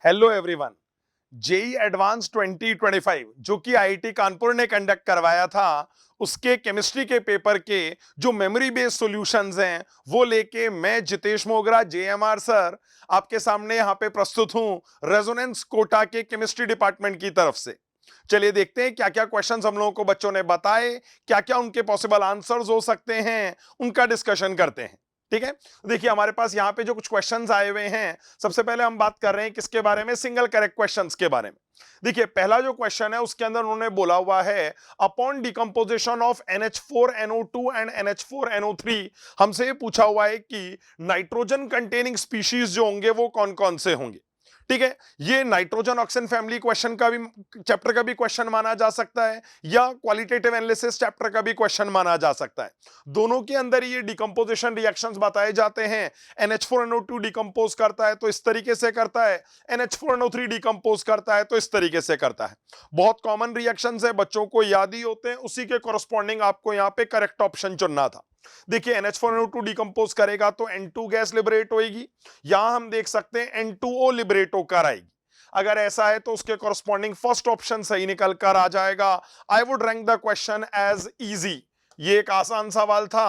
Hello everyone. JEE advance 2025 जो कि IIT Kanpur ने कंडक्ट करवाया था, उसके केमिस्ट्री के पेपर के जो मेमोरी बेस्ड सॉल्यूशंस हैं वो लेके मैं जितेश मोगरा जेएमआर सर आपके सामने यहाँ पे प्रस्तुत हूं रेजोनेंस कोटा के केमिस्ट्री डिपार्टमेंट की तरफ से। चलिए देखते हैं क्या क्या क्वेश्चंस हम लोगों को बच्चों ने बताए, क्या क्या उनके पॉसिबल आंसर्स हो सकते हैं, उनका डिस्कशन करते हैं। ठीक है, देखिए हमारे पास यहाँ पे जो कुछ क्वेश्चंस आए हुए हैं, सबसे पहले हम बात कर रहे हैं किसके बारे में, सिंगल करेक्ट क्वेश्चंस के बारे में। देखिए पहला जो क्वेश्चन है उसके अंदर उन्होंने बोला हुआ है upon decomposition of NH4NO2 and NH4NO3, हमसे ये पूछा हुआ है कि नाइट्रोजन कंटेनिंग स्पीशीज जो होंगे वो कौन कौन से होंगे। ठीक है, ये नाइट्रोजन ऑक्सीजन फैमिली क्वेश्चन का भी चैप्टर का भी क्वेश्चन माना जा सकता है या क्वालिटेटिव एनालिसिस चैप्टर का भी क्वेश्चन माना जा सकता है। दोनों के अंदर ये डिकम्पोजिशन रिएक्शंस बताए जाते हैं। NH4NO2 डिकम्पोज करता है तो इस तरीके से करता है, NH4NO3 डिकम्पोज करता है तो इस तरीके से करता है। बहुत कॉमन रिएक्शंस है, बच्चों को याद ही होते हैं, उसी के कॉरस्पॉन्डिंग आपको यहाँ पे करेक्ट ऑप्शन चुनना था। देखिए NH4NO2 डिकम्पोज करेगा तो N2 गैस लिबरेट होगी, यहां हम देख सकते हैं N2O लिबरेट होकर आएगी। अगर ऐसा है तो उसके कॉरस्पॉन्डिंग फर्स्ट ऑप्शन सही निकल कर आ जाएगा। I would rank the question as easy. ये एक आसान सवाल था।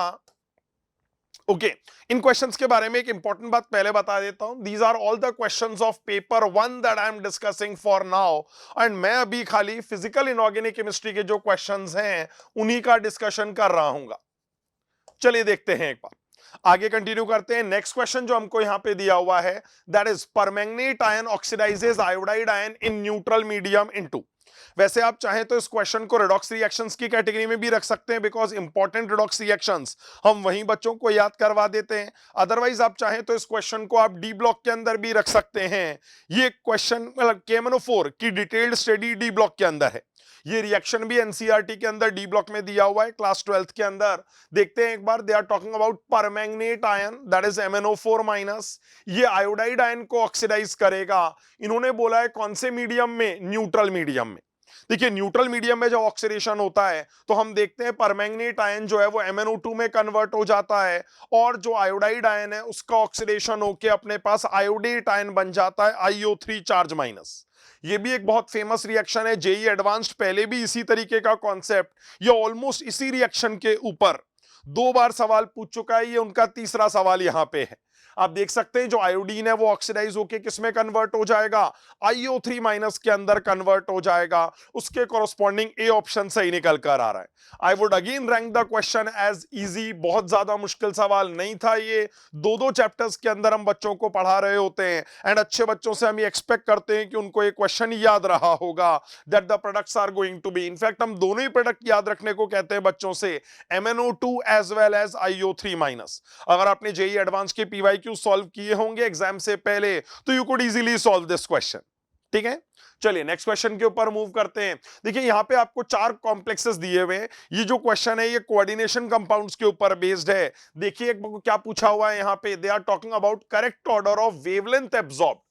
ओके, इन क्वेश्चंस के बारे में एक इंपॉर्टेंट बात पहले बता देता हूं। These are all the questions of paper 1 that I am discussing for now, and मैं अभी खाली फिजिकल इनऑर्गेनिक केमिस्ट्री के जो क्वेश्चंस हैं उन्हीं का डिस्कशन कर रहा हूं। चलिए देखते हैं एक बार, आगे कंटिन्यू करते हैं। नेक्स्ट क्वेश्चन जो हमको यहां पे दिया हुआ है, that is permanganate ion oxidises iodide ion in neutral medium into. वैसे आप चाहें तो इस क्वेश्चन को रिडॉक्स रिएक्शंस की कैटेगरी में भी रख सकते हैं, बिकॉज इंपॉर्टेंट रिडॉक्स रिएक्शंस हम वहीं बच्चों को याद करवा देते हैं। अदरवाइज आप चाहें तो इस क्वेश्चन को आप डी ब्लॉक के अंदर भी रख सकते हैं। ये क्वेश्चन KMNO4 की डिटेल्ड स्टडी डी ब्लॉक के अंदर है। ये रिएक्शन भी एनसीईआरटी के अंदर डी ब्लॉक में दिया हुआ है क्लास 12th के अंदर। देखते हैं एक बार, they are talking about permanganate ion that is MnO4 minus. ये आयोडाइड आयन को ऑक्सीडाइज करेगा। इन्होंने बोला है कौन से मीडियम में, न्यूट्रल मीडियम में। देखिए न्यूट्रल मीडियम में जब ऑक्सीडेशन होता है तो हम देखते हैं परमैंगनेट आयन जो है वो MnO2 में कन्वर्ट हो जाता है, और जो आयोडाइड आयन है उसका ऑक्सीडेशन होकर अपने पास आयोडेट आयन बन जाता है IO3 चार्ज माइनस। ये भी एक बहुत फेमस रिएक्शन है, जेई एडवांस्ड पहले भी इसी तरीके का कॉन्सेप्ट या ऑलमोस्ट इसी रिएक्शन के ऊपर 2 बार सवाल पूछ चुका है। ये उनका तीसरा सवाल यहां पे है। आप देख सकते हैं जो आयोडीन है वो ऑक्सीडाइज होके किसमें कन्वर्ट हो जाएगा, IO3 माइनस के अंदर कन्वर्ट हो जाएगा। उसके कॉरस्पॉन्डिंग ए ऑप्शन सही निकल कर आ रहा है। I would again rank the question as easy. बहुत ज्यादा मुश्किल सवाल नहीं था ये। 2-2 चैप्टर्स के अंदर हम बच्चों को पढ़ा रहे होते हैं, एंड अच्छे बच्चों से हम ये एक्सपेक्ट करते हैं कि उनको ये क्वेश्चन याद रहा होगा that the products are going to be. In fact हम दोनों ही प्रोडक्ट याद रखने को कहते हैं बच्चों से, MnO2 as well as IO3 minus. अगर आपने जेई एडवांस के PYQ सॉल्व किए होंगे एग्जाम से पहले तो you could easily solve this question. ठीक है, चलिए नेक्स्ट क्वेश्चन के ऊपर मूव करते हैं। देखिए यहां पे आपको 4 कॉम्प्लेक्सेस दिए हुए हैं। ये जो क्वेश्चन है ये कोऑर्डिनेशन कंपाउंड्स के ऊपर बेस्ड है। देखिए क्या पूछा हुआ है यहां पे, they are talking about correct order of wavelength absorb.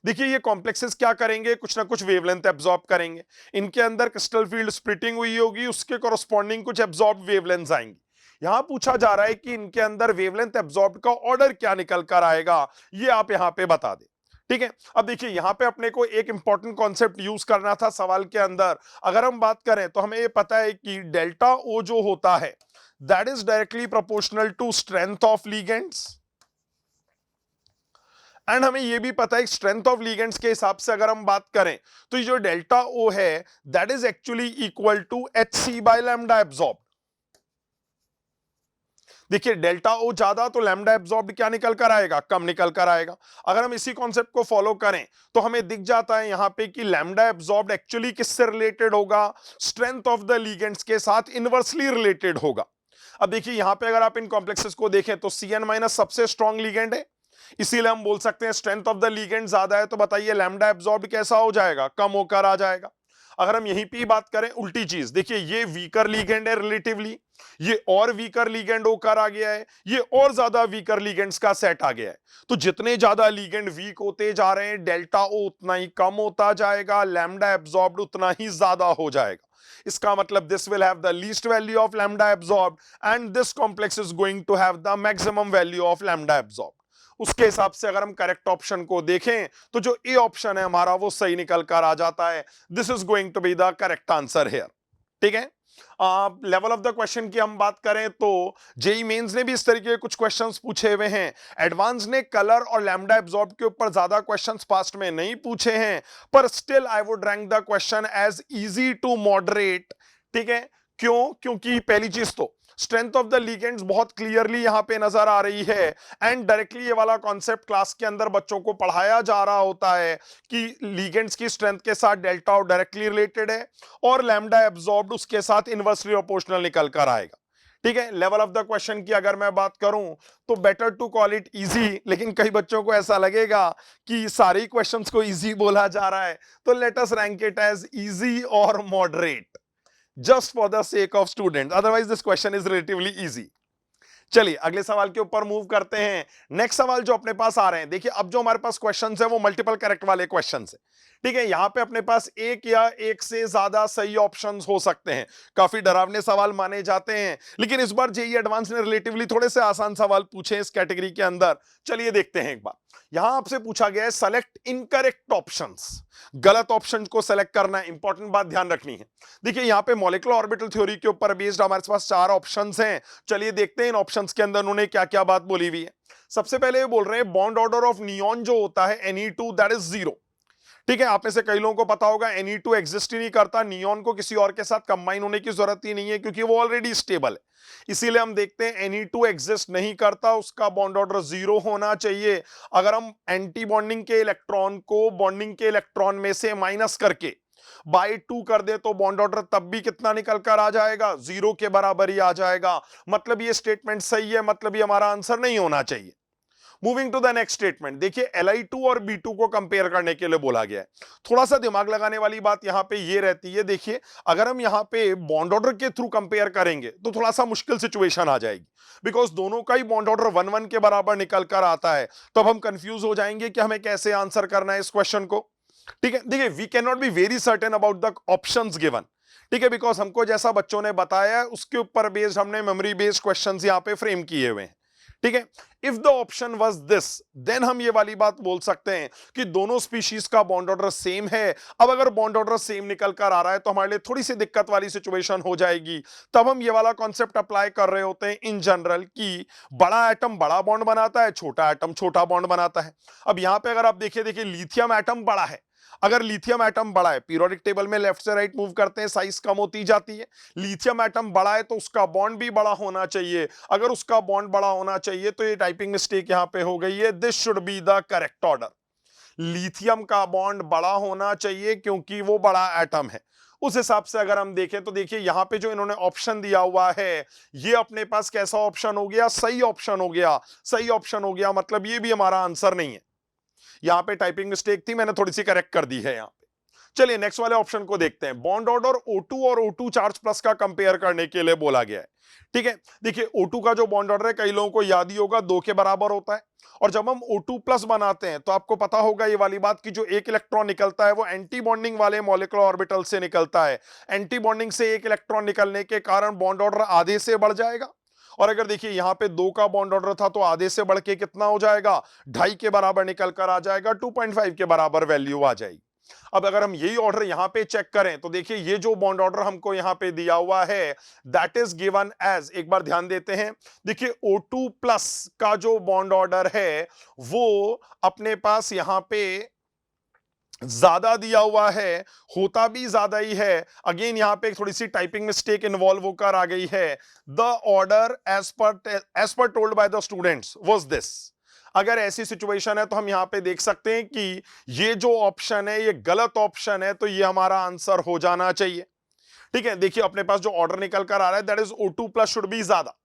देखिए ये कॉम्प्लेक्सेस क्या करेंगे, कुछ ना कुछ वेवलेंथ एब्जॉर्ब करेंगे। इनके अंदर क्रिस्टल फील्ड स्प्लिटिंग हुई होगी, उसके कॉरस्पॉन्डिंग कुछ एब्जॉर्ब वेवलेंथ्स आएंगी। यहां पूछा जा रहा है कि इनके अंदर वेवलेंथ एब्जॉर्ब का ऑर्डर क्या निकल कर आएगा, ये आप यहां पे बता दें। ठीक है, अब देखिए यहां पे अपने को एक इंपॉर्टेंट कॉन्सेप्ट यूज करना था सवाल के अंदर। अगर हम बात करें तो हमें ये पता है कि डेल्टा O जो होता है that is directly proportional to strength of ligands, and हमें यह भी पता है स्ट्रेंथ ऑफ लीगेंड्स के हिसाब से अगर हम बात करें तो ये जो डेल्टा O है that is actually equal to HC by lambda absorb. देखिए डेल्टा O ज्यादा तो लैम्डा एब्जॉर्ब क्या निकल कर आएगा, कम निकल कर आएगा। अगर हम इसी कॉन्सेप्ट को फॉलो करें तो हमें दिख जाता है यहां पे कि लैम्डा एब्जॉर्ब एक्चुअली किससे रिलेटेड होगा, स्ट्रेंथ ऑफ द लीगेंड्स के साथ इनवर्सली रिलेटेड होगा। अब देखिए यहां पे अगर आप इन कॉम्प्लेक्सेस को देखें तो CN माइनस सबसे स्ट्रॉन्ग लीगेंड है, इसीलिए हम बोल सकते हैं स्ट्रेंथ ऑफ द लीगेंड ज्यादा है। तो बताइए लैम्डा एब्जॉर्ब कैसा हो जाएगा, कम होकर आ जाएगा। अगर हम यहीं पे बात करें उल्टी चीज, देखिए ये वीकर लीगेंड है रिलेटिवली, ये और वीकर लीगेंड होकर आ गया है, ये और ज्यादा वीकर लीगेंड्स का सेट आ गया है। तो जितने ज्यादा लीगेंड वीक होते जा रहे हैं डेल्टा O उतना ही कम होता जाएगा, लैम्डा एब्जॉर्ब उतना ही ज्यादा हो जाएगा। इसका मतलब this will have the least value of lambda absorb and this complex is going to have the maximum value of lambda absorb. उसके हिसाब से अगर हम करेक्ट ऑप्शन को देखें तो जो ए ऑप्शन है हमारा वो सही निकल कर आ जाता है। This is going to be the correct answer here. ठीक है। लेवल ऑफ द क्वेश्चन की हम बात करें तो जेई मेंस ने भी इस तरीके के कुछ क्वेश्चंस पूछे हुए हैं। एडवांस ने कलर और लैम्डा एब्जॉर्ब के ऊपर ज्यादा क्वेश्चंस पास्ट में नहीं पूछे हैं, पर still I would rank the question as easy to moderate. ठीक है। क्यों? क्योंकि पहली चीज तो स्ट्रेंथ ऑफ द लिगेंड्स बहुत क्लियरली यहां पे नजर आ रही है एंड डायरेक्टली ये वाला कॉन्सेप्ट क्लास के अंदर बच्चों को पढ़ाया जा रहा होता है कि लिगेंड्स की स्ट्रेंथ के साथ डेल्टा और डायरेक्टली रिलेटेड है और लैम्डा एब्जॉर्ब्ड उसके साथ इनवर्सली प्रोपोर्शनल निकल कर आएगा। ठीक है। लेवल ऑफ द क्वेश्चन की अगर मैं बात करूं तो better to call it easy, लेकिन कई बच्चों को ऐसा लगेगा कि सारे क्वेश्चंस को इजी बोला जा रहा है, तो let us rank it as easy और moderate just for the sake of students, otherwise this question is relatively easy। चलिए अगले सवाल के ऊपर मूव करते हैं। नेक्स्ट सवाल जो अपने पास आ रहे हैं, देखिए अब जो हमारे पास क्वेश्चंस है वो मल्टीपल करेक्ट वाले क्वेश्चंस है। ठीक है। यहां पे अपने पास एक या एक से ज्यादा सही ऑप्शंस हो सकते हैं। काफी डरावने सवाल माने जाते हैं, लेकिन इस बार जेईई एडवांस ने रिलेटिवली थोड़े से आसान सवाल पूछे इस कैटेगरी के अंदर। चलिए देखते हैं एक बार। यहां आपसे पूछा गया है सेलेक्ट इनकरेक्ट ऑप्शंस, गलत ऑप्शन को सेलेक्ट करना है। इंपॉर्टेंट बात ध्यान रखनी है। देखिए यहां पे मॉलिक्यूलर ऑर्बिटल थ्योरी के ऊपर बेस्ड हमारे पास 4 ऑप्शंस हैं। चलिए देखते हैं इन ऑप्शंस के अंदर उन्होंने क्या क्या बात बोली हुई है। सबसे पहले ये बोल रहे हैं बॉन्ड ऑर्डर ऑफ नियॉन जो होता है Ne2 दैट इज 0। ठीक है। आप में से कई लोगों को पता होगा Ne2 एग्जिस्ट ही नहीं करता, नियॉन को किसी और के साथ कंबाइन होने की जरूरत ही नहीं है क्योंकि वो ऑलरेडी स्टेबल है। इसीलिए हम देखते हैं Ne2 एग्जिस्ट नहीं करता, उसका बॉन्ड ऑर्डर 0 होना चाहिए। अगर हम एंटी बॉन्डिंग के इलेक्ट्रॉन को बॉन्डिंग के इलेक्ट्रॉन में से माइनस करके बाय 2 कर दे तो बॉन्ड ऑर्डर तब भी कितना निकल कर आ जाएगा? 0 के बराबर ही आ जाएगा। मतलब ये स्टेटमेंट सही है, मतलब ये हमारा आंसर नहीं होना चाहिए। Moving to the next statement, देखिए Li2 और B2 को कंपेयर करने के लिए बोला गया है। थोड़ा सा दिमाग लगाने वाली बात यहां पे ये रहती है। देखिए अगर हम यहां पे बॉन्ड ऑर्डर के थ्रू कंपेयर करेंगे तो थोड़ा सा मुश्किल सिचुएशन आ जाएगी, बिकॉज दोनों का ही बॉन्ड ऑर्डर 1-1 के बराबर निकल कर आता है। तो अब हम कंफ्यूज हो जाएंगे कि हमें कैसे आंसर करना है इस क्वेश्चन को। ठीक है। देखिए we can not be very certain about the options given. ठीक है। बिकॉज हमको जैसा बच्चों ने बताया है उसके ऊपर बेस्ड हमने मेमोरी बेस्ड क्वेश्चंस यहां पे फ्रेम किए हुए हैं। ठीक है। If the option was this then हम ये वाली बात बोल सकते हैं कि दोनों स्पीशीज का बॉन्ड ऑर्डर सेम है। अब अगर बॉन्ड ऑर्डर सेम निकल कर आ रहा है तो हमारे लिए थोड़ी सी दिक्कत वाली सिचुएशन हो जाएगी। तब हम ये वाला कॉन्सेप्ट अप्लाई कर रहे होते हैं इन जनरल कि बड़ा एटम बड़ा बॉन्ड बनाता है, छोटा एटम छोटा बॉन्ड बनाता है। अब यहां पे अगर आप देखिए लिथियम एटम बड़ा है। अगर लिथियम एटम बड़ा है, पीरियोडिक टेबल में लेफ्ट से राइट मूव करते हैं, साइज कम होती जाती है। लिथियम एटम बड़ा है तो उसका बॉन्ड भी बड़ा होना चाहिए। अगर उसका बॉन्ड बड़ा होना चाहिए तो ये टाइपिंग मिस्टेक यहां पे हो गई है। This should be the correct order. Lithium का बॉन्ड बड़ा होना चाहिए क्योंकि वो बड़ा एटम है। उस हिसाब से अगर हम देखें तो देखिए यहां पे जो इन्होंने ऑप्शन दिया हुआ है ये अपने पास कैसा ऑप्शन हो गया? सही ऑप्शन हो गया। सही ऑप्शन हो गया मतलब ये भी हमारा आंसर नहीं है। यहां पे टाइपिंग मिस्टेक थी, मैंने थोड़ी सी करेक्ट कर दी है यहां पे। चलिए नेक्स्ट वाले ऑप्शन को देखते हैं। बॉन्ड ऑर्डर O2 और O2 चार्ज प्लस का कंपेयर करने के लिए बोला गया है। ठीक है। देखिए O2 का जो बॉन्ड ऑर्डर है कई लोगों को याद ही होगा 2 के बराबर होता है। और जब हम O2 प्लस बनाते हैं तो आपको पता होगा ये वाली बात कि जो एक इलेक्ट्रॉन निकलता है वो एंटी बॉन्डिंग वाले मॉलिक्यूलर ऑर्बिटल से निकलता है। एंटी बॉन्डिंग से एक इलेक्ट्रॉन निकलने के कारण बॉन्ड ऑर्डर आधे से बढ़ जाएगा। और अगर देखिए यहां पे 2 का बॉन्ड ऑर्डर था तो आधे से बढ़ के कितना हो जाएगा? 2.5 के बराबर निकल कर आ जाएगा, 2.5 के बराबर वैल्यू आ जाएगी। अब अगर हम यही ऑर्डर यहां पे चेक करें तो देखिए ये जो बॉन्ड ऑर्डर हमको यहां पे दिया हुआ है दैट इज गिवन एज, एक बार ध्यान देते हैं। देखिए O2 प्लस का जो बॉन्ड ऑर्डर है वो अपने पास यहां पे ज्यादा दिया हुआ है, होता भी ज्यादा ही है। अगेन यहां पे थोड़ी सी टाइपिंग मिस्टेक इन्वॉल्व होकर आ गई है। The order as per told by the students was this. अगर ऐसी सिचुएशन है तो हम यहां पे देख सकते हैं कि ये जो ऑप्शन है ये गलत ऑप्शन है, तो ये हमारा आंसर हो जाना चाहिए। ठीक है। देखिए अपने पास जो ऑर्डर निकल कर आ रहा है that is O2 plus should be ज्यादा।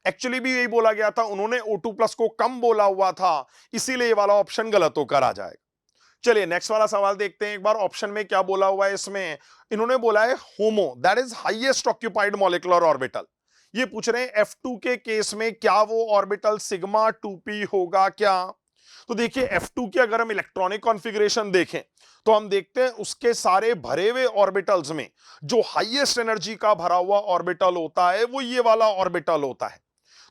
एक्चुअली भी यही बोला गया था, उन्होंने O2 प्लस को कम बोला हुआ था, इसीलिए ये वाला ऑप्शन गलत होकर आ जाएगा। चलिए नेक्स्ट वाला सवाल देखते हैं एक बार ऑप्शन में क्या बोला हुआ है। इसमें इन्होंने बोला है HOMO that is highest occupied molecular orbital. ये पूछ रहे हैं F2 के केस में क्या वो ऑर्बिटल सिग्मा 2p होगा क्या? तो देखिए F2 की अगर हम इलेक्ट्रॉनिक कॉन्फ़िगरेशन देखें तो हम देखते हैं उसके सारे भरे हुए ऑर्बिटल्स में जो हाईएस्ट एनर्जी का भरा हुआ ऑर्बिटल होता है वो ये वाला ऑर्बिटल होता है।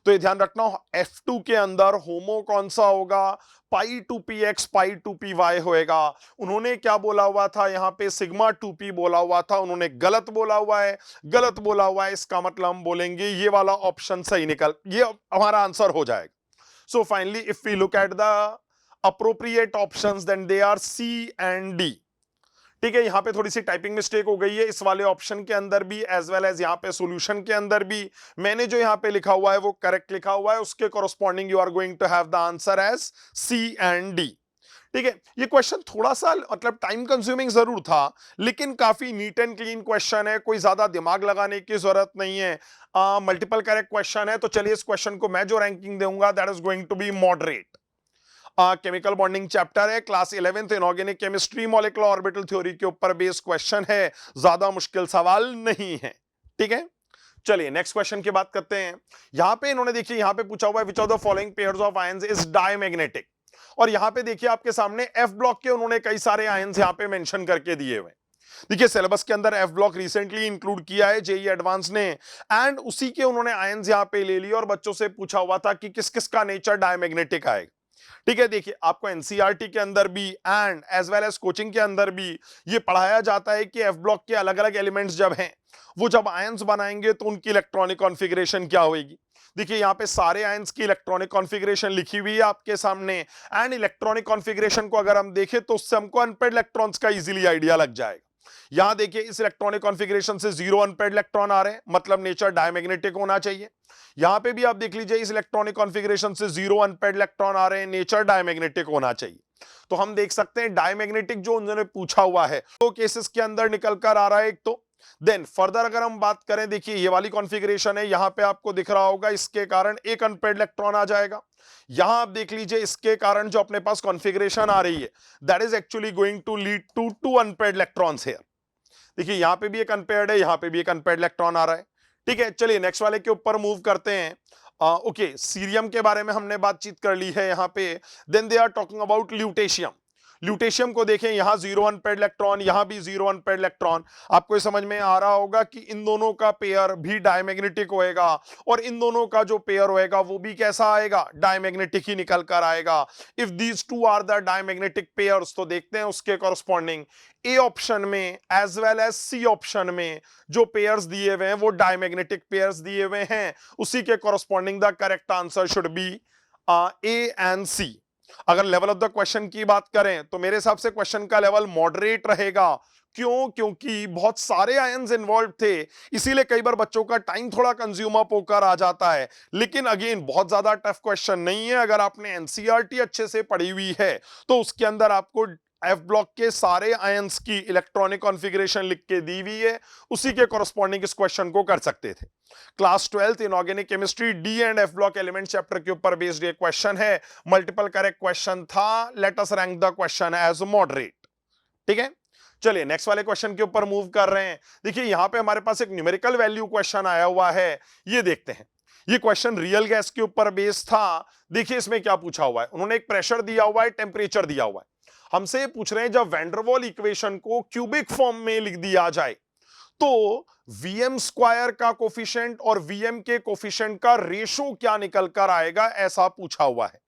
तो ये ध्यान रखना, F2 के अंदर होमो कौन सा होगा, पाई 2px पाई 2py होएगा। उन्होंने क्या बोला हुआ था, यहां पे सिग्मा 2p बोला हुआ था, उन्होंने गलत बोला हुआ है, गलत बोला हुआ है, इसका मतलब हम बोलेंगे ये वाला ऑप्शन सही निकल, ये हमारा आंसर हो जाएगा। So finally if we look at the appropriate options then they are C and D। ठीक है, यहां पे थोड़ी सी टाइपिंग मिस्टेक हो गई है इस वाले ऑप्शन के अंदर भी एज वेल एज यहां पे सॉल्यूशन के अंदर भी। मैंने जो यहां पे लिखा हुआ है वो करेक्ट लिखा हुआ है, उसके corresponding you are going to have the answer as C and D। ठीक है, ये क्वेश्चन थोड़ा सा मतलब टाइम कंज्यूमिंग जरूर था, लेकिन काफी नीट एंड क्लीन क्वेश्चन है, कोई ज्यादा दिमाग लगाने की जरूरत नहीं है। मल्टीपल करेक्ट क्वेश्चन है, तो चलिए इस क्वेश्चन को मैं जो रैंकिंग दूंगा that is going to be moderate. Chemical bonding chapter है, class 11th inorganic chemistry, molecular orbital theory के ऊपर बेस्ड क्वेश्चन है, ज्यादा मुश्किल सवाल नहीं है। ठीक है, चलिए नेक्स्ट क्वेश्चन की बात करते हैं। यहां पे इन्होंने देखिए यहां पे पूछा हुआ है which of the following pairs of ions is diamagnetic, और यहां पे देखिए आपके सामने एफ ब्लॉक के उन्होंने कई सारे आयंस यहां पे मेंशन करके दिए हुए। देखिए सिलेबस के अंदर एफ ब्लॉक रिसेंटली इंक्लूड किया है जेई एडवांस ने, एंड उसी के उन्होंने आयंस यहां पे ले लिए और बच्चों से पूछा हुआ था कि किस किस का नेचर डायमैग्नेटिक आएगा। ठीक है, देखिए आपको एनसीईआरटी के अंदर भी and as well as coaching के अंदर भी ये पढ़ाया जाता है कि एफ ब्लॉक के अलग अलग एलिमेंट्स जब हैं वो जब आयंस बनाएंगे तो उनकी इलेक्ट्रॉनिक कॉन्फ़िगरेशन क्या होगी। देखिए यहाँ पे सारे आयंस की इलेक्ट्रॉनिक कॉन्फ़िगरेशन लिखी हुई है आपके सामने, एंड इलेक्ट्रॉनिक कॉन्फ़िगरेशन को अगर हम देखें तो उससे हमको अनपेड इलेक्ट्रॉन्स का इजीली आइडिया लग जाएगा। यहां देखिए इस इलेक्ट्रॉनिक कॉन्फ़िगरेशन से 0 अनपेड इलेक्ट्रॉन आ रहे हैं, मतलब नेचर डायमैग्नेटिक होना चाहिए। यहां पे भी आप देख लीजिए इस इलेक्ट्रॉनिक कॉन्फ़िगरेशन से 0 अनपेड इलेक्ट्रॉन आ रहे हैं, नेचर डायमैग्नेटिक होना चाहिए। तो हम देख सकते हैं डायमैग्नेटिक जो उन्होंने पूछा हुआ है तो केसेस के अंदर निकल कर आ रहा है एक तो। देन फर्दर अगर हम बात करें, देखिए ये वाली कॉन्फ़िगरेशन है, यहां पे आपको दिख रहा होगा इसके कारण एक अनपेड इलेक्ट्रॉन आ जाएगा। यहां आप देख लीजिए इसके कारण जो अपने पास कॉन्फ़िगरेशन आ रही है that is actually going to lead to 2 unpaired electrons here. देखिए यहां पे भी एक अनपेयर्ड है, यहां पे भी एक अनपेयर्ड इलेक्ट्रॉन आ रहा है। ठीक है, चलिए नेक्स्ट वाले के ऊपर मूव करते हैं। ओके, सीरियम के बारे में हमने बातचीत कर ली है यहां पे। Then they are talking about lutetium. Lutetium को देखें, यहां 0 अनपेयर्ड इलेक्ट्रॉन, यहां भी 0 अनपेयर्ड इलेक्ट्रॉन। आपको समझ में आ रहा होगा कि इन दोनों का पेयर भी डायमैग्नेटिक होएगा, और इन दोनों का जो पेयर होएगा वो भी कैसा आएगा, डायमैग्नेटिक ही निकल कर आएगा। If these two are the diamagnetic pairs, तो देखते हैं उसके कॉरस्पॉन्डिंग ए ऑप्शन में as well as C option में जो पेयर्स दिए हुए हैं वो डायमैग्नेटिक पेयर्स दिए हुए हैं, उसी के corresponding the correct answer should be A and C. अगर लेवल ऑफ द क्वेश्चन की बात करें तो मेरे हिसाब से क्वेश्चन का लेवल मॉडरेट रहेगा। क्यों? क्योंकि बहुत सारे आयंस इन्वॉल्व थे, इसीलिए कई बार बच्चों का टाइम थोड़ा कंज्यूम अप होकर आ जाता है। लेकिन अगेन बहुत ज्यादा टफ क्वेश्चन नहीं है, अगर आपने एनसीईआरटी अच्छे से पढ़ी हुई है तो उसके अंदर आपको एफ ब्लॉक के सारे आयंस की इलेक्ट्रॉनिक कॉन्फ़िगरेशन लिख के दी हुई है, उसी के कॉरस्पॉन्डिंग इस क्वेश्चन को कर सकते थे। Class 12th inorganic chemistry D and F block element chapter के ऊपर बेस्ड ये क्वेश्चन है, मल्टीपल करेक्ट क्वेश्चन था, let us rank the question as moderate. ठीक है, चलिए नेक्स्ट वाले क्वेश्चन के ऊपर मूव कर रहे हैं। देखिए यहां पे हमारे पास एक न्यूमेरिकल वैल्यू क्वेश्चन आया हुआ है, ये देखते हैं। ये क्वेश्चन रियल गैस के ऊपर बेस्ड था। देखिए इसमें क्या पूछा हुआ है, उन्होंने एक प्रेशर दिया हुआ है, टेम्परेचर दिया हुआ है, हमसे पूछ रहे हैं जब वैंडरवॉल इक्वेशन को क्यूबिक फॉर्म में लिख दिया जाए तो वीएम स्क्वायर का कोफिशिएंट और वीएम के कोफिशिएंट का रेशो क्या निकल कर आएगा, ऐसा पूछा हुआ है।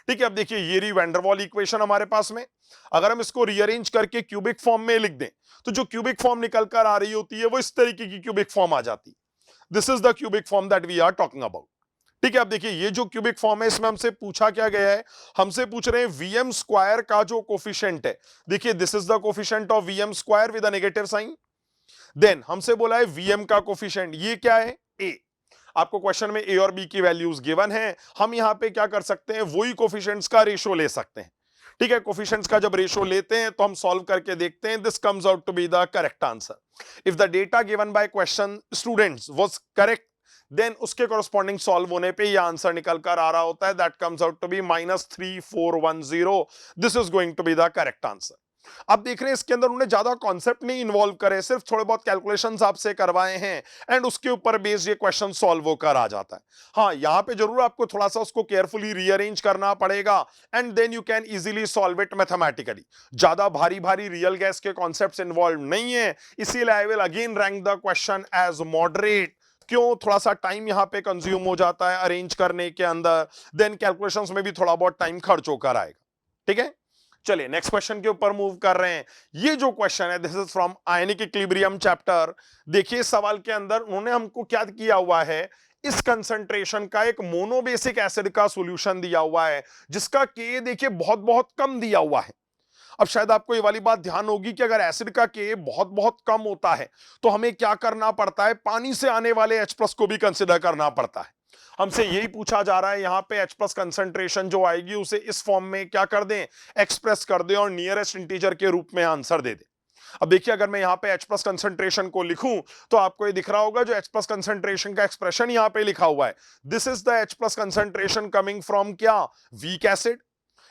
ठीक है, अब देखिए ये रही वैंडरवॉल इक्वेशन हमारे पास में, अगर हम इसको रीअरेंज करके क्यूबिक फॉर्म में लिख दें तो जो क्यूबिक फॉर्म निकल कर आ रही होती है वो इस तरीके की क्यूबिक फॉर्म आ जाती है। This is the cubic form that we are talking about. ठीक है, अब देखिए ये जो क्यूबिक फॉर्म है इसमें हमसे पूछा क्या गया है, हमसे पूछ रहे हैं वीएम स्क्वायर का जो कोफिशिएंट है। देखिए this is the coefficient of VM square with a negative sign. Then हमसे बोला है वीएम का कोफिशिएंट, ये क्या है, ए। आपको क्वेश्चन में ए और बी की वैल्यूज गिवन है, हम यहां पे क्या कर सकते हैं, वही कोफिशिएंट्स का रेशो ले सकते हैं। ठीक है, कोफिशिएंट्स का जब रेशो लेते हैं तो हम सॉल्व करके देखते हैं, this comes out to be the correct answer. If the data given by question students was correct then उसके कॉरस्पॉन्डिंग सॉल्व होने पे ये आंसर निकल कर आ रहा होता है, that comes out to be -3410। This is going to be the correct answer. अब देख रहे हैं इसके अंदर उन्होंने ज्यादा कॉन्सेप्ट नहीं इन्वॉल्व करे, सिर्फ थोड़े बहुत कैलकुलेशंस आपसे करवाए हैं एंड उसके ऊपर बेस्ड ये क्वेश्चन सॉल्व होकर आ जाता है। हाँ, यहां पे जरूर आपको थोड़ा सा उसको केयरफुली रीअरेंज करना पड़ेगा and then you can easily solve it mathematically. ज्यादा भारी भारी रियल गैस के कॉन्सेप्ट्स इन्वॉल्व नहीं है, इसीलिए I will again rank the question as moderate. क्यों? थोड़ा सा टाइम यहां पे कंज्यूम हो जाता है अरेंज करने के अंदर, देन कैलकुलेशंस में भी थोड़ा बहुत टाइम खर्च होकर आएगा। ठीक है, चलिए नेक्स्ट क्वेश्चन के ऊपर मूव कर रहे हैं। ये जो क्वेश्चन है this is from ionic equilibrium chapter. देखिए इस सवाल के अंदर उन्होंने हमको क्या किया हुआ है, इस कंसंट्रेशन का एक मोनोबेसिक एसिड का सॉल्यूशन दिया हुआ है जिसका के देखिए बहुत बहुत कम दिया हुआ है। अब शायद आपको ये वाली बात ध्यान होगी कि अगर एसिड का के बहुत बहुत कम होता है तो हमें क्या करना पड़ता है, पानी से आने वाले H प्लस को भी कंसिडर करना पड़ता है। हमसे यही पूछा जा रहा है यहां पे H प्लस कंसंट्रेशन जो आएगी उसे इस फॉर्म में क्या कर दें, एक्सप्रेस कर दें और नियरेस्ट इंटीजर के रूप में आंसर दे दें। अब देखिए अगर मैं यहां पे H प्लस कंसंट्रेशन को लिखूं तो आपको ये दिख रहा होगा जो H प्लस कंसंट्रेशन का एक्सप्रेशन यहां पे लिखा हुआ है, this is the H plus concentration coming from क्या, weak acid.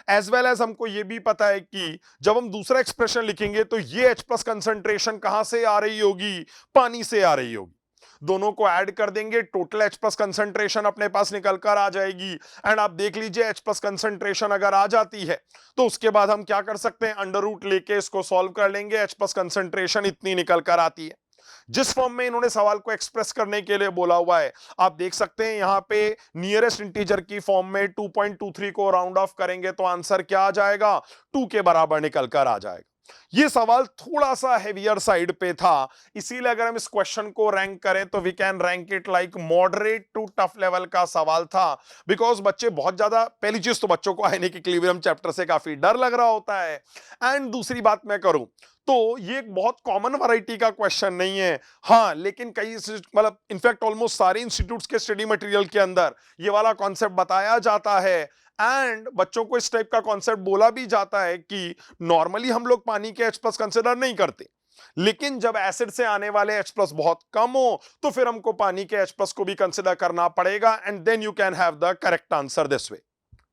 As well as हमको यह भी पता है कि जब हम दूसरा एक्सप्रेशन लिखेंगे तो ये H प्लस कंसंट्रेशन कहां से आ रही होगी, पानी से आ रही होगी। दोनों को ऐड कर देंगे, टोटल H प्लस कंसंट्रेशन अपने पास निकल कर आ जाएगी। एंड आप देख लीजिए H प्लस कंसंट्रेशन अगर आ जाती है तो उसके बाद हम क्या कर सकते हैं, अंडर रूट लेके इसको सॉल्व कर लेंगे, H प्लस कंसंट्रेशन इतनी निकल कर आती है। जिस फॉर्म में इन्होंने सवाल को एक्सप्रेस करने के लिए बोला हुआ है आप देख सकते हैं यहां पे नियरेस्ट इंटीजर की फॉर्म में 2.23 को राउंड ऑफ करेंगे तो आंसर क्या आ जाएगा, 2 के बराबर निकल कर आ जाएगा। ये सवाल थोड़ा सा हेवियर साइड पे था, इसीलिए अगर हम इस क्वेश्चन को रैंक करें तो we can rank it like moderate to tough level का सवाल था। बिकॉज बच्चे बहुत ज्यादा, पहली चीज तो बच्चों को आयनिक इक्विलिब्रियम चैप्टर से काफी डर लग रहा होता है, एंड दूसरी बात मैं करूं तो ये एक बहुत कॉमन वैरायटी का क्वेश्चन नहीं है। हाँ लेकिन कई मतलब इनफैक्ट ऑलमोस्ट सारे इंस्टीट्यूट्स के स्टडी मटेरियल के अंदर ये वाला कॉन्सेप्ट बताया जाता है एंड बच्चों को इस टाइप का कॉन्सेप्ट बोला भी जाता है कि नॉर्मली हम लोग पानी के H प्लस कंसिडर नहीं करते, लेकिन जब एसिड से आने वाले H प्लस बहुत कम हो तो फिर हमको पानी के H प्लस को भी कंसिडर करना पड़ेगा and then you can have the correct answer this way.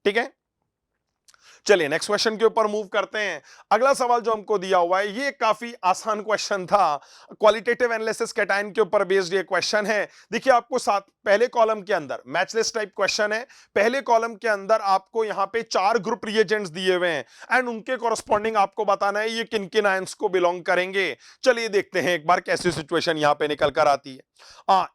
ठीक है, चलिए नेक्स्ट क्वेश्चन के ऊपर मूव करते हैं। अगला सवाल जो हमको दिया हुआ है ये काफी आसान क्वेश्चन था, क्वालिटेटिव एनालिसिस कैटायन के ऊपर बेस्ड ये क्वेश्चन है। देखिए आपको साथ पहले कॉलम के अंदर मैच लिस्ट टाइप क्वेश्चन है, पहले कॉलम के अंदर आपको यहां पे 4 ग्रुप रिएजेंट्स दिए हुए हैं एंड उनके कॉरस्पॉन्डिंग आपको बताना है ये किन किन आयंस को बिलोंग करेंगे। चलिए देखते हैं एक बार कैसी सिचुएशन यहां पे निकल कर आती है।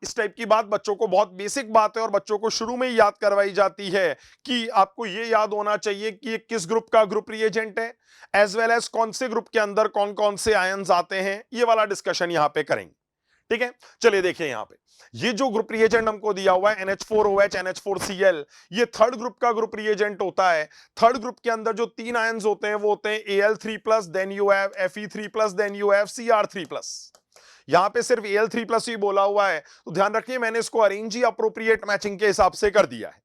इस टाइप की बात बच्चों को बहुत बेसिक बात है और बच्चों को शुरू में ही याद करवाई जाती है कि आपको ये याद होना चाहिए कि ये किस ग्रुप का ग्रुप रिएजेंट है, एज वेल एज कौन से ग्रुप के अंदर कौन कौन से आयंस आते हैं, ये वाला डिस्कशन यहां पे करेंगे। ठीक है, चलिए देखिए यहां पे ये जो ग्रुप रिएजेंट हमको दिया हुआ है NH4OH NH4Cl, ये थर्ड ग्रुप का ग्रुप रिएजेंट होता है। थर्ड ग्रुप के अंदर जो 3 आयंस होते हैं वो होते हैं Al3+, then you have Fe3+, then you have Cr3+। यहां पे सिर्फ Al3+ ही बोला हुआ है तो ध्यान रखिए मैंने इसको अरेंज ही अप्रोप्रिएट मैचिंग के हिसाब से कर दिया है।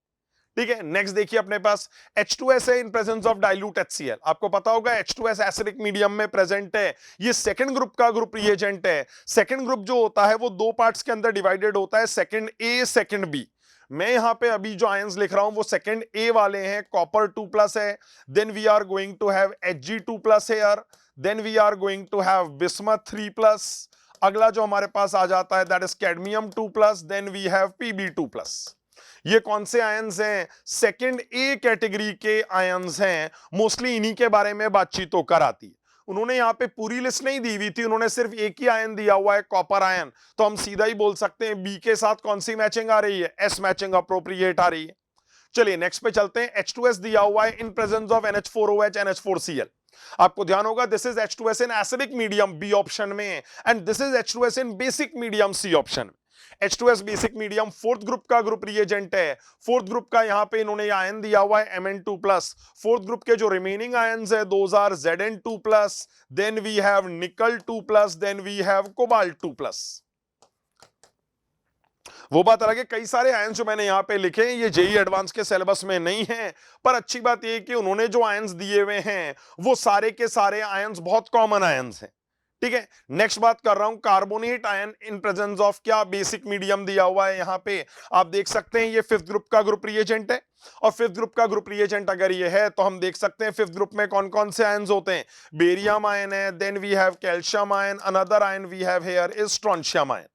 ठीक है, नेक्स्ट देखिए अपने पास H2S है in presence of dilute HCl। आपको पता होगा H2S एसिडिक मीडियम में प्रेजेंट है, ये सेकंड ग्रुप का ग्रुप रिएजेंट है। सेकंड ग्रुप जो होता है वो 2 पार्ट्स के अंदर डिवाइडेड होता है, सेकंड A सेकंड B। मैं यहां पे अभी जो आयंस लिख रहा हूं वो सेकंड A वाले हैं, कॉपर 2+ है, then we are going to have Hg2+ here, then we are going to have bismuth 3+। अगला जो हमारे पास आ जाता है that is cadmium 2+, then we have Pb2+। ये कौन से आयंस हैं, सेकंड ए कैटेगरी के आयंस हैं। मोस्टली इन्हीं के बारे में बातचीत होकर आती है। उन्होंने यहाँ पे पूरी लिस्ट नहीं दी हुई थी, उन्होंने सिर्फ एक ही आयन दिया हुआ है कॉपर आयन, तो हम सीधा ही बोल सकते हैं बी के साथ कौन सी मैचिंग आ रही है, एस मैचिंग अप्रोप्रिएट आ रही है। चलिए नेक्स्ट पे चलते हैं। H2S दिया हुआ है in presence of NH4OH NH4Cl। आपको ध्यान होगा this is H2S in acidic medium B option में and this is H2S in basic medium C option में। H2S basic medium fourth group का ग्रुप रिएजेंट है। फोर्थ ग्रुप का यहां पे इन्होंने आयन दिया हुआ है Mn2+। फोर्थ ग्रुप के जो रिमेनिंग आयंस है those are Zn2+, then we have nickel 2+, then we have cobalt 2+। वो बात अलग है, कई सारे आयंस जो मैंने यहां पे लिखे हैं ये जेई एडवांस के सिलेबस में नहीं है, पर अच्छी बात ये कि उन्होंने जो आयंस दिए हुए हैं वो सारे के सारे आयंस बहुत कॉमन आयंस हैं। ठीक है, नेक्स्ट बात कर रहा हूं carbonate ion in presence of क्या, बेसिक मीडियम दिया हुआ है यहां पे। आप देख सकते हैं ये फिफ्थ ग्रुप का ग्रुप रिएजेंट है और फिफ्थ ग्रुप का ग्रुप रिएजेंट अगर ये है तो हम देख सकते हैं फिफ्थ ग्रुप में कौन कौन से आयंस होते हैं, बेरियम आयन है, then we have calcium ion, another ion we have here is strontium ion.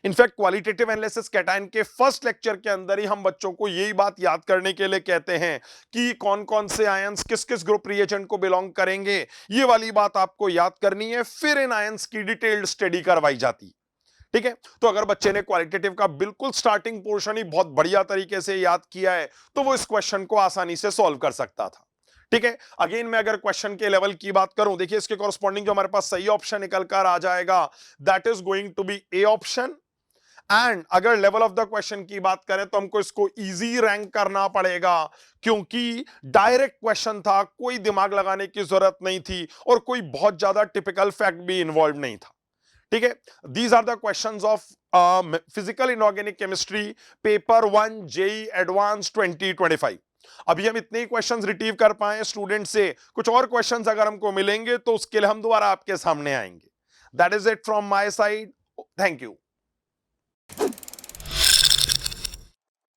In fact qualitative analysis cation के फर्स्ट लेक्चर के अंदर ही हम बच्चों को यही बात याद करने के लिए कहते हैं कि कौन कौन से आयंस किस किस ग्रुप रिएजेंट को बिलोंग करेंगे, ये वाली बात आपको याद करनी है, फिर इन आयंस की डिटेल्ड स्टडी करवाई जाती। ठीक है। तो अगर बच्चे ने क्वालिटेटिव का बिल्कुल स्टार्टिंग पोर्शन ही बहुत बढ़िया तरीके से याद किया है तो वो इस क्वेश्चन को आसानी से सॉल्व कर सकता था। ठीक है। अगेन मैं अगर क्वेश्चन के लेवल की बात करूं, देखिए इसके कॉरस्पॉन्डिंग जो हमारे पास सही ऑप्शन निकल कर आ जाएगा that is going to be a option. And अगर लेवल ऑफ द क्वेश्चन की बात करें तो हमको इसको इजी रैंक करना पड़ेगा, क्योंकि डायरेक्ट क्वेश्चन था, कोई दिमाग लगाने की जरूरत नहीं थी और कोई बहुत ज्यादा टिपिकल फैक्ट भी इन्वॉल्व नहीं था। ठीक है। These are the questions of physical inorganic chemistry paper 1 JEE advance 2025। अभी हम इतने ही क्वेश्चंस रिट्रीव कर पाए स्टूडेंट से, कुछ और क्वेश्चंस अगर हमको मिलेंगे तो उसके लिए हम दोबारा आपके सामने आएंगे। That is it from my side. Thank you.